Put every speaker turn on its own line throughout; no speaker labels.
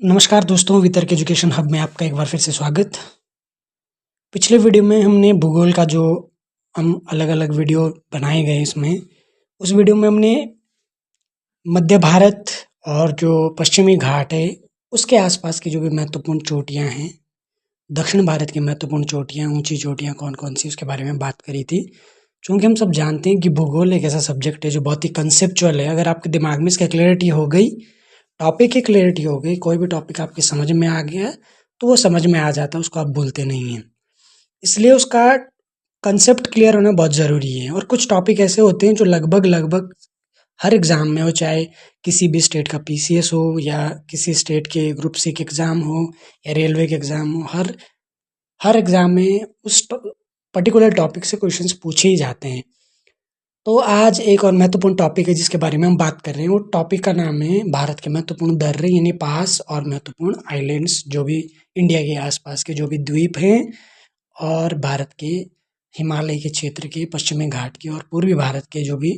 नमस्कार दोस्तों, वितर्क एजुकेशन हब में आपका एक बार फिर से स्वागत। पिछले वीडियो में हमने भूगोल का जो हम अलग-अलग वीडियो बनाए गए इसमें, उस वीडियो में हमने मध्य भारत और जो पश्चिमी घाट है, उसके आसपास की जो भी महत्वपूर्ण चोटियाँ हैं, दक्षिण भारत की महत्वपूर्ण चोटियाँ, ऊँची चोटियाँ कौन-कौन सी उसके बारे में बात करी थी। चूँकि हम सब जानते हैं कि भूगोल एक ऐसा सब्जेक्ट है जो बहुत ही कंसेप्चुअल है। अगर आपके दिमाग में इसकी क्लैरिटी हो गई, टॉपिक की क्लैरिटी हो गई, कोई भी टॉपिक आपके समझ में आ गया, तो वो समझ में आ जाता है, उसको आप भूलते नहीं हैं। इसलिए उसका कंसेप्ट क्लियर होना बहुत ज़रूरी है। और कुछ टॉपिक ऐसे होते हैं जो लगभग हर एग्ज़ाम में हो, चाहे किसी भी स्टेट का पीसीएस हो या किसी स्टेट के ग्रुप सी के एग्ज़ाम हो या रेलवे के एग्ज़ाम हो, हर हर एग्ज़ाम में उस पर्टिकुलर टॉपिक से क्वेश्चंस पूछे ही जाते हैं। तो आज एक और महत्वपूर्ण टॉपिक है जिसके बारे में हम बात कर रहे हैं। वो टॉपिक का नाम है भारत के महत्वपूर्ण दर्रे यानी पास और महत्वपूर्ण आइलैंड्स, जो भी इंडिया के आसपास के जो भी द्वीप हैं और भारत के हिमालय के क्षेत्र के, पश्चिमी घाट के और पूर्वी भारत के जो भी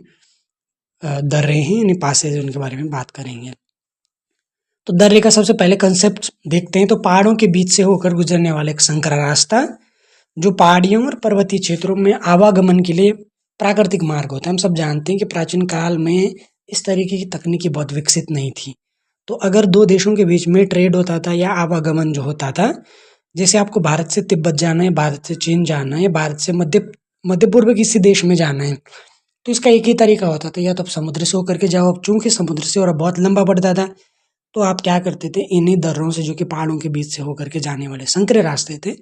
दर्रे हैं यानी पासेज, उनके बारे में बात करेंगे। तो दर्रे का सबसे पहले कंसेप्ट देखते हैं। तो पहाड़ों के बीच से होकर गुजरने वाला एक संकरा रास्ता, जो पहाड़ियों और पर्वतीय क्षेत्रों में आवागमन के लिए प्राकृतिक मार्ग होता है। हम सब जानते हैं कि प्राचीन काल में इस तरीके की तकनीकी बहुत विकसित नहीं थी। तो अगर दो देशों के बीच में ट्रेड होता था या आवागमन जो होता था, जैसे आपको भारत से तिब्बत जाना है, भारत से चीन जाना है, भारत से मध्य पूर्व किसी देश में जाना है, तो इसका एक ही तरीका होता था, या तो आप समुद्र से होकर के जाओ। अब चूंकि समुद्र से और बहुत लंबा पड़ता था, तो आप क्या करते थे, इन्हीं दर्रों से, जो कि पहाड़ों के बीच से होकर के जाने वाले संकरे रास्ते थे,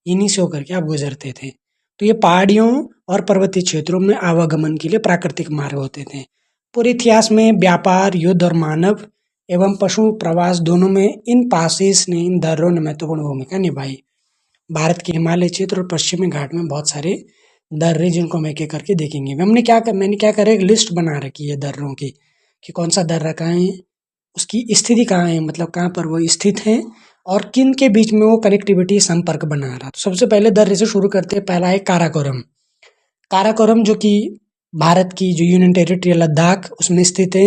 इन्हीं से होकर के आप गुजरते थे। तो ये पहाड़ियों और पर्वतीय क्षेत्रों में आवागमन के लिए प्राकृतिक मार्ग होते थे। पूरे इतिहास में व्यापार, युद्ध और मानव एवं पशु प्रवास दोनों में इन पासेस ने, इन दर्रों ने महत्वपूर्ण भूमिका निभाई। भारत के हिमालय क्षेत्र और पश्चिमी घाट में बहुत सारे दर्रे, जिनको हम एक-एक करके देखेंगे। मैंने क्या करा, एक लिस्ट बना रखी है दर्रों की, कि कौन सा दर्रा कहाँ है, उसकी स्थिति कहाँ है, मतलब कहाँ पर वो स्थित है और किन के बीच में वो कनेक्टिविटी, संपर्क बना रहा। तो सबसे पहले दर्रे से शुरू करते हैं। पहला है काराकोरम। काराकोरम जो कि भारत की जो यूनियन टेरिटरी है लद्दाख, उसमें स्थित है।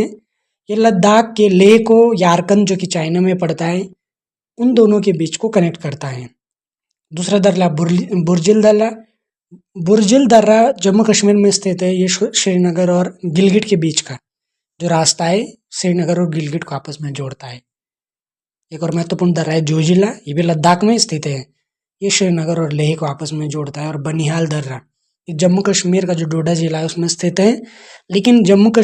ये लद्दाख के लेह को यारकन जो कि चाइना में पड़ता है, उन दोनों के बीच को कनेक्ट करता है। दूसरा दर्रा बुर्जिल दर्रा। बुर्जिल दर्रा जम्मू कश्मीर में स्थित है। ये श्रीनगर और गिलगिट के बीच का जो रास्ता है, श्रीनगर और गिलगिट को आपस में जोड़ता है। एक और महत्वपूर्ण दर्रा है जोजिला, ये भी लद्दाख में स्थित है। ये श्रीनगर और लेह को आपस में जोड़ता है। और बनिहाल दर्रा, ये जम्मू कश्मीर का जो डोडा जिला है उसमें स्थित है, लेकिन जम्मू को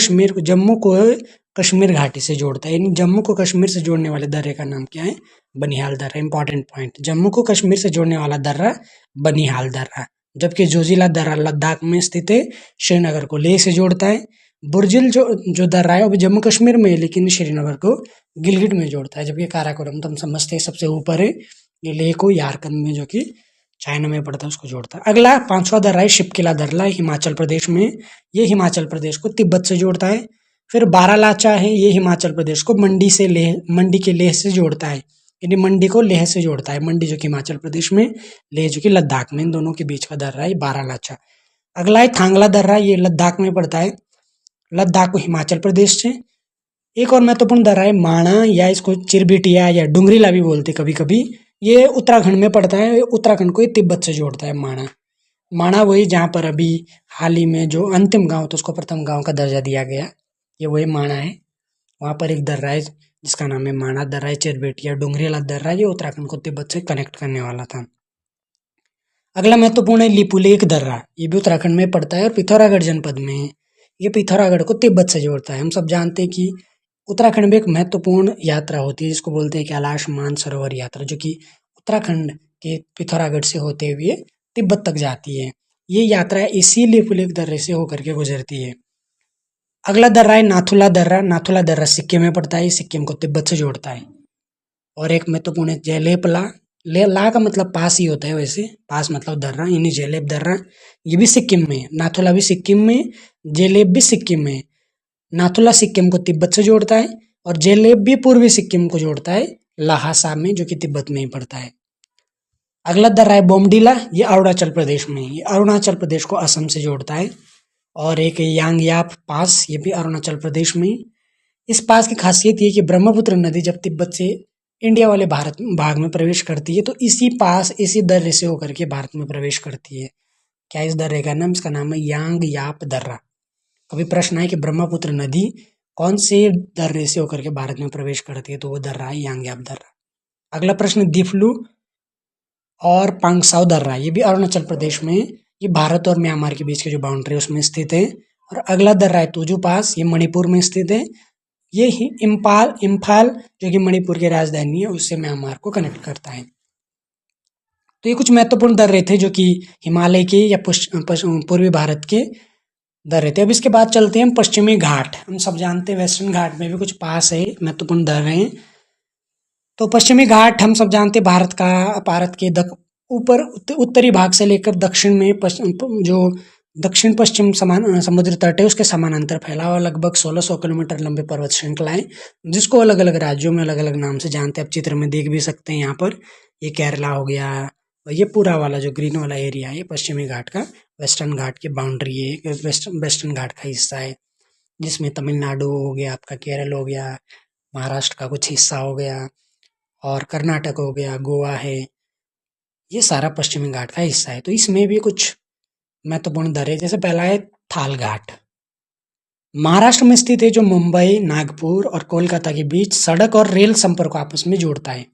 कश्मीर घाटी से जोड़ता है। यानी जम्मू को कश्मीर से जोड़ने वाले दर्रे का नाम क्या है, बनिहाल दर्रा। इंपॉर्टेंट पॉइंट, जम्मू को कश्मीर से जोड़ने वाला दर्रा बनिहाल दर्रा। जबकि जोजिला दर्रा लद्दाख में स्थित है, श्रीनगर को लेह से जोड़ता है। बुर्जिल जो दर्रा है वो भी जम्मू कश्मीर में है, लेकिन श्रीनगर को गिलगिट में जोड़ता है। जबकि काराकोरम तो हम समझते हैं सबसे ऊपर है, ये लेह को यारकन में, जो कि चाइना में पड़ता है, उसको जोड़ता है। अगला पांचवा दर्रा है शिपकिला दर्रा, हिमाचल प्रदेश में। ये हिमाचल प्रदेश को तिब्बत से जोड़ता है। फिर बारालाचा है, ये हिमाचल प्रदेश को मंडी के लेह से जोड़ता है, यानी मंडी को लेह से जोड़ता है। मंडी जो कि हिमाचल प्रदेश में, लेह जो कि लद्दाख में, इन दोनों के बीच का दर्रा है बारालाचा। अगला है थांगला दर्रा, ये लद्दाख में पड़ता है, लद्दाख को हिमाचल प्रदेश से। एक और महत्वपूर्ण दर्रा है माणा, या इसको चिरबिटिया या डुंगरीला भी बोलते कभी कभी। ये उत्तराखंड में पड़ता है। उत्तराखंड को ये तिब्बत से जोड़ता है माणा। माणा वही जहाँ पर अभी हाल ही में जो अंतिम गांव था उसको प्रथम गांव का दर्जा दिया गया, ये वही माणा है। वहाँ पर एक दर्रा है जिसका नाम है माणा दर्रा है। चिरबिटिया डुंगरीला दर्रा, ये उत्तराखंड को तिब्बत से कनेक्ट करने वाला था। अगला महत्वपूर्ण है लिपुलेख दर्रा, ये भी उत्तराखंड में पड़ता है और पिथौरागढ़ जनपद में है। ये पिथौरागढ़ को तिब्बत से जोड़ता है। हम सब जानते हैं कि उत्तराखंड में एक महत्वपूर्ण यात्रा होती है जिसको बोलते हैं कैलाश मानसरोवर यात्रा, जो कि उत्तराखंड के पिथौरागढ़ से होते हुए तिब्बत तक जाती है। ये यात्रा इसी लिपुलेख दर्रे से होकर के गुजरती है। अगला दर्रा है नाथुला दर्रा। नाथुला दर्रा सिक्किम में पड़ता है, सिक्किम को तिब्बत से जोड़ता है। और एक महत्वपूर्ण है जेलेपला। ला का मतलब पास ही होता है, वैसे पास मतलब दर्रा, यानी जेलेब दर्रा। ये भी सिक्किम में, नाथुला भी सिक्किम में, जेलेब भी सिक्किम में। नाथुला सिक्किम को तिब्बत से जोड़ता है और जेलेब भी पूर्वी सिक्किम को जोड़ता है, ल्हासा में, जो कि तिब्बत में ही पड़ता है। अगला दर्रा है बोमडीला, ये अरुणाचल प्रदेश में, ये अरुणाचल प्रदेश को असम से जोड़ता है। और एक यांगयाप पास, ये भी अरुणाचल प्रदेश में। इस पास की खासियत ये कि ब्रह्मपुत्र नदी जब तिब्बत से इंडिया वाले भारत भाग में प्रवेश करती है, तो इसी दर्रे से होकर के भारत में प्रवेश करती है। क्या इस दर्रे का नाम? इसका नाम है यांग याप दर्रा। कभी प्रश्न है कि ब्रह्मपुत्र नदी कौन से दर्रे से होकर के भारत में प्रवेश करती है, तो वो दर्रा है यांग याप दर्रा। अगला प्रश्न, दिफलू और पांगसाउ दर्रा, ये भी अरुणाचल प्रदेश में, ये भारत और म्यांमार के बीच की जो बाउंड्री है उसमें स्थित है। और अगला दर्रा है तुजू पास, ये मणिपुर में स्थित है। ये ही इम्फाल जो कि मणिपुर की राजधानी है, उससे म्यांमार को कनेक्ट करता है। तो ये कुछ महत्वपूर्ण दर्रे थे जो कि हिमालय के या पूर्वी भारत के दर्रे थे। अब इसके बाद चलते हैं हम पश्चिमी घाट। हम सब जानते हैं वेस्टर्न घाट में भी कुछ पास है महत्वपूर्ण दर्रे हैं। तो पश्चिमी घाट हम सब जानते हैं भारत के ऊपर उत्तरी भाग से लेकर दक्षिण में जो दक्षिण पश्चिम समुद्र तट है उसके समानांतर फैला हुआ लगभग 1600 किलोमीटर लंबे पर्वत श्रृंखला है, जिसको अलग अलग राज्यों में अलग अलग नाम से जानते हैं। आप चित्र में देख भी सकते हैं यहाँ पर, ये केरला हो गया, ये पूरा वाला जो ग्रीन वाला एरिया है पश्चिमी घाट का वेस्टर्न घाट की बाउंड्री है, वेस्टर्न घाट का हिस्सा है, जिसमें तमिलनाडु हो गया, आपका केरल हो गया, महाराष्ट्र का कुछ हिस्सा हो गया और कर्नाटक हो गया, गोवा है, ये सारा पश्चिमी घाट का हिस्सा है। तो इसमें भी कुछ महत्वपूर्ण दर्रे, जैसे पहला है थाल घाट, महाराष्ट्र में स्थित है, जो मुंबई, नागपुर और कोलकाता के बीच सड़क और रेल संपर्क को आपस में जोड़ता है।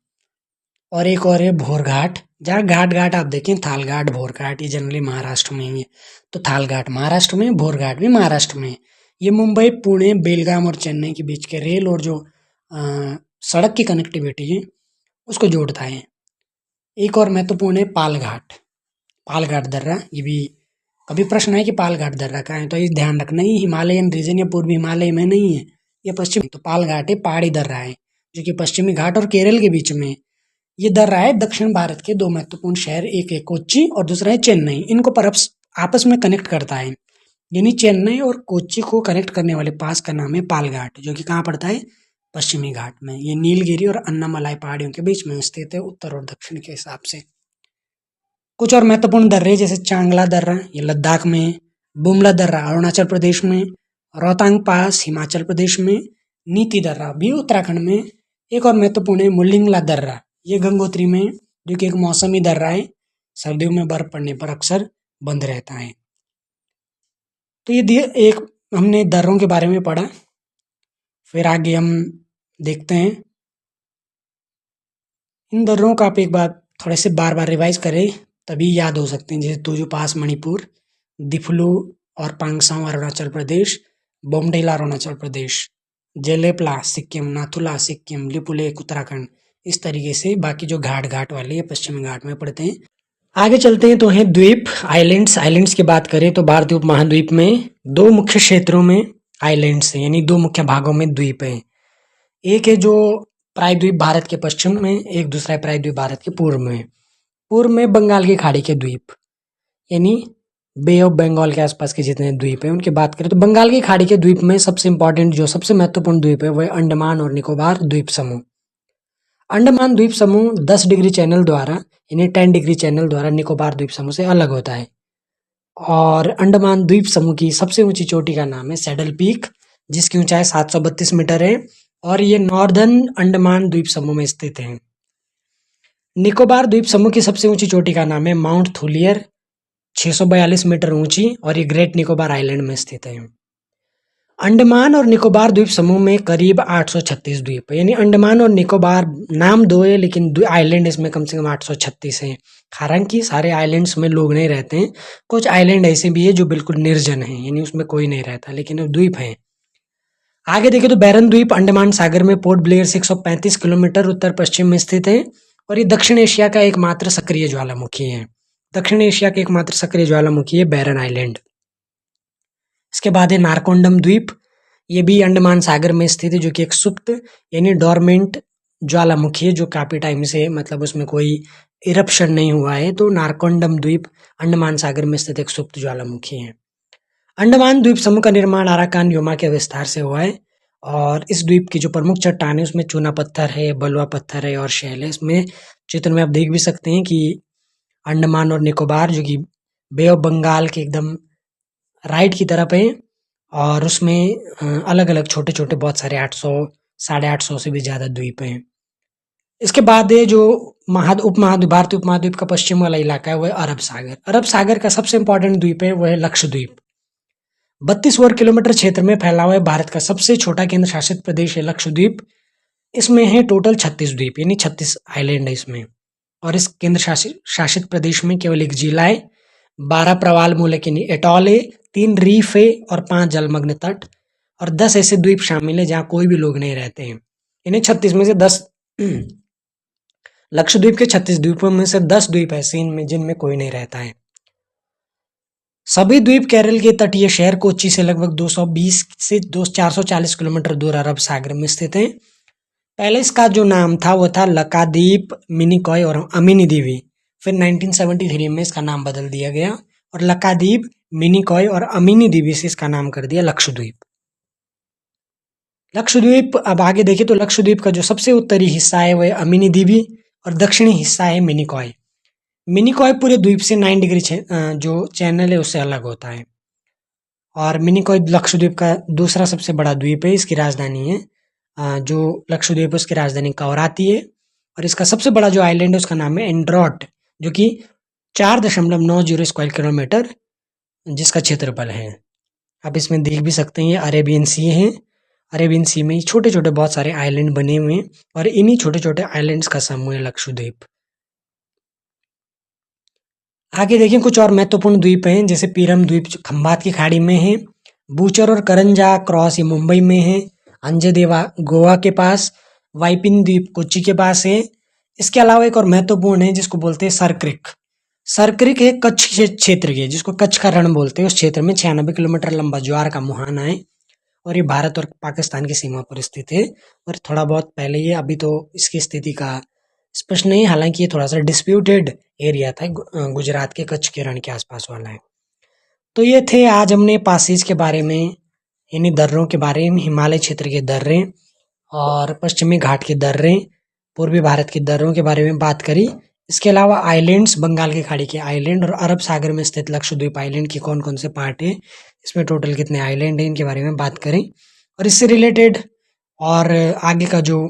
और एक और है भोर घाट, जहाँ घाट आप देखें थाल घाट, भोर घाट, ये जनरली महाराष्ट्र में ही है। तो थाल घाट महाराष्ट्र में, भोर घाट भी महाराष्ट्र में। ये मुंबई, पुणे, बेलगाम और चेन्नई के बीच के रेल और जो सड़क की कनेक्टिविटी है उसको जोड़ता है। एक और महत्वपूर्ण है पालघाट दर्रा। ये भी कभी प्रश्न है कि पालघाट दर्रा कहाँ है, तो ये ध्यान रखना, ही हिमालयन रीजन या पूर्वी हिमालय में नहीं है, ये पश्चिमी। तो पालघाट है पहाड़ी दर्रा है जो कि पश्चिमी घाट और केरल के बीच में। ये दर्रा है दक्षिण भारत के दो महत्वपूर्ण शहर, एक है कोच्चि और दूसरा है चेन्नई, इनको आपस में कनेक्ट करता है। यानी चेन्नई और कोच्चि को कनेक्ट करने वाले पास का नाम है पालघाट, जो कि कहाँ पड़ता है? पश्चिमी घाट में। ये नीलगिरी और अन्नामलाई पहाड़ियों के बीच में स्थित है, उत्तर और दक्षिण के हिसाब से। कुछ और महत्वपूर्ण दर्रे जैसे चांगला दर्रा, ये लद्दाख में, बुमला दर्रा अरुणाचल प्रदेश में, रोहतांग पास हिमाचल प्रदेश में, नीति दर्रा भी उत्तराखंड में। एक और महत्वपूर्ण है मुलिंगला दर्रा, ये गंगोत्री में, जो कि एक मौसमी दर्रा है, सर्दियों में बर्फ पड़ने पर अक्सर बंद रहता है। तो ये एक हमने दर्रों के बारे में पढ़ा। फिर आगे हम देखते हैं इन दर्रों का आप एक बार थोड़े से बार रिवाइज करें, तभी याद हो सकते हैं। जैसे तुजू पास मणिपुर, दिफलू और पांगसाउ अरुणाचल प्रदेश, बोमडिला अरुणाचल प्रदेश, जेलेपला सिक्किम, नाथुला सिक्किम, लिपुलेख उत्तराखंड। इस तरीके से बाकी जो घाट वाले पश्चिमी घाट में पड़ते हैं। आगे चलते हैं तो है द्वीप, आइलैंड्स की बात करें तो भारतीय उपमहाद्वीप में दो मुख्य क्षेत्रों में आइलैंड्स हैं, यानी दो मुख्य भागों में द्वीप हैं। एक है जो प्रायद्वीप भारत के पश्चिम में, एक दूसरा है प्रायद्वीप भारत के पूर्व में। पूर्व में बंगाल की खाड़ी के द्वीप, यानी बे ऑफ बंगाल के आसपास के जितने द्वीप हैं उनकी बात करें तो बंगाल की खाड़ी के द्वीप में सबसे इंपॉर्टेंट जो सबसे महत्वपूर्ण द्वीप है वह अंडमान और निकोबार द्वीप समूह। अंडमान द्वीप समूह 10 डिग्री चैनल द्वारा, यानी 10 डिग्री चैनल द्वारा निकोबार द्वीप समूह से अलग होता है। और अंडमान द्वीप समूह की सबसे ऊंची चोटी का नाम है सैडल पीक, जिसकी ऊंचाई 732 मीटर है और ये नॉर्दर्न अंडमान द्वीप समूह में स्थित है। निकोबार द्वीप समूह की सबसे ऊंची चोटी का नाम है माउंट थूलियर, 642 मीटर ऊंची, और ये ग्रेट निकोबार आइलैंड में स्थित है। अंडमान और निकोबार द्वीप समूह में करीब 836 द्वीप है, यानी अंडमान और निकोबार नाम दो है लेकिन आइलैंड इसमें कम से कम 836 है। हालांकि सारे आइलैंड्स में लोग नहीं रहते हैं, कुछ आइलैंड ऐसे भी है जो बिल्कुल निर्जन है, यानी उसमें कोई नहीं रहता, लेकिन द्वीप है। आगे देखें तो बैरन द्वीप अंडमान सागर में पोर्ट ब्लेयर से 135 किलोमीटर उत्तर पश्चिम में स्थित है और ये दक्षिण एशिया का एकमात्र सक्रिय ज्वालामुखी है। दक्षिण एशिया के एकमात्र सक्रिय ज्वालामुखी है बैरन आइलैंड। इसके बाद है नारकोंडम द्वीप, ये भी अंडमान सागर में स्थित है, जो कि एक सुप्त यानी डोरमेंट ज्वालामुखी है, जो काफी टाइम से मतलब उसमें कोई इरप्शन नहीं हुआ है। तो नारकोंडम द्वीप अंडमान सागर में स्थित एक सुप्त ज्वालामुखी है। अंडमान द्वीप समूह का निर्माण अराकान योमा के विस्तार से हुआ है और इस द्वीप की जो प्रमुख चट्टान है उसमें चूना पत्थर है, बलुआ पत्थर है और शैल है। इसमें चित्र में आप देख भी सकते हैं कि अंडमान और निकोबार जो कि बे ऑफ बंगाल के एकदम राइट की तरफ है और उसमें अलग अलग छोटे छोटे बहुत सारे 800 850 से भी ज़्यादा द्वीप हैं। इसके बाद ये जो उपमहाद्वीप, भारतीय उपमहाद्वीप का पश्चिम वाला इलाका है वह अरब सागर। अरब सागर का सबसे इंपॉर्टेंट द्वीप है वह है लक्षद्वीप। 32 वर्ग किलोमीटर क्षेत्र में फैला हुआ है, भारत का सबसे छोटा केंद्र शासित प्रदेश है लक्षद्वीप। इसमें है टोटल 36 द्वीप, यानी 36 आइलैंड है इसमें। और इस केंद्र शासित प्रदेश में केवल एक जिला है, 12 प्रवाल मूलक यानी एटॉल है, 3 रीफ है और 5 जलमग्न तट और 10 ऐसे द्वीप शामिल है जहां कोई भी लोग नहीं रहते हैं। यानी 36 में से 10 लक्षद्वीप के 36 द्वीपों में से 10 द्वीप ऐसे इनमें जिनमें कोई नहीं रहता है। सभी द्वीप केरल के तटीय शहर कोच्चि से लगभग 220 से 440 किलोमीटर दूर अरब सागर में स्थित हैं। पहले इसका जो नाम था वो था लकादीप, मिनिकॉय और अमीनी द्वीप। फिर 1973 में इसका नाम बदल दिया गया और लकादीप, मिनिकॉय और अमीनी द्वीप से इसका नाम कर दिया लक्षद्वीप। लक्षद्वीप अब आगे देखें तो लक्षद्वीप का जो सबसे उत्तरी हिस्सा है वह अमीनी द्वीप और दक्षिणी हिस्सा है मिनिकॉय। मिनिकॉय पूरे द्वीप से 9 डिग्री जो चैनल है उससे अलग होता है। और मिनिकॉय लक्षद्वीप का दूसरा सबसे बड़ा द्वीप है, इसकी राजधानी है जो लक्षद्वीप उसकी राजधानी कवराती है। और इसका सबसे बड़ा जो आइलैंड है उसका नाम है एंड्रोट, जो कि 4.90 स्क्वायर किलोमीटर जिसका क्षेत्रफल है। आप इसमें देख भी सकते हैं ये अरेबियन सी है। अरेबियन सी में छोटे छोटे बहुत सारे आइलैंड बने हुए हैं और इन्हीं छोटे छोटे आइलैंड्स का समूह है लक्षद्वीप। आगे देखिए कुछ और महत्वपूर्ण द्वीप हैं, जैसे पीरम द्वीप खंबात की खाड़ी में है, बूचर और करंजा क्रॉस ये मुंबई में है, अंजदेवा गोवा के पास, वाइपिन द्वीप कोच्चि के पास है। इसके अलावा एक और महत्वपूर्ण है जिसको बोलते हैं सरक्रिक। सरक्रिक है कच्छ क्षेत्र के, जिसको कच्छ का रण बोलते हैं, उस क्षेत्र में 96 किलोमीटर लंबा ज्वार का मुहाना है और ये भारत और पाकिस्तान की सीमा पर स्थित है। और थोड़ा बहुत पहले ये, अभी तो इसकी स्थिति का स्पष्ट नहीं, हालांकि ये थोड़ा सा डिस्प्यूटेड एरिया था, गुजरात के कच्छ के रण के आसपास वाला है। तो ये थे आज हमने पासीज के बारे में, यानी दर्रों के बारे में, हिमालय क्षेत्र के दर्रे और पश्चिमी घाट के दर्रे, पूर्वी भारत के दर्रों के बारे में बात करी। इसके अलावा आइलैंड्स, बंगाल की खाड़ी के आइलैंड और अरब सागर में स्थित लक्षद्वीप आइलैंड के कौन कौन से पार्ट है, इसमें टोटल कितने आइलैंड हैं, इनके बारे में बात करें। और इससे रिलेटेड और आगे का जो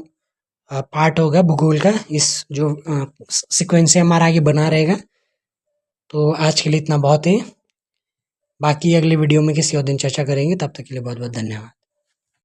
पार्ट होगा भूगोल का, इस जो सीक्वेंस है हमारा आगे बना रहेगा। तो आज के लिए इतना बहुत है, बाकी अगले वीडियो में किसी और दिन चर्चा करेंगे। तब तक के लिए बहुत बहुत धन्यवाद।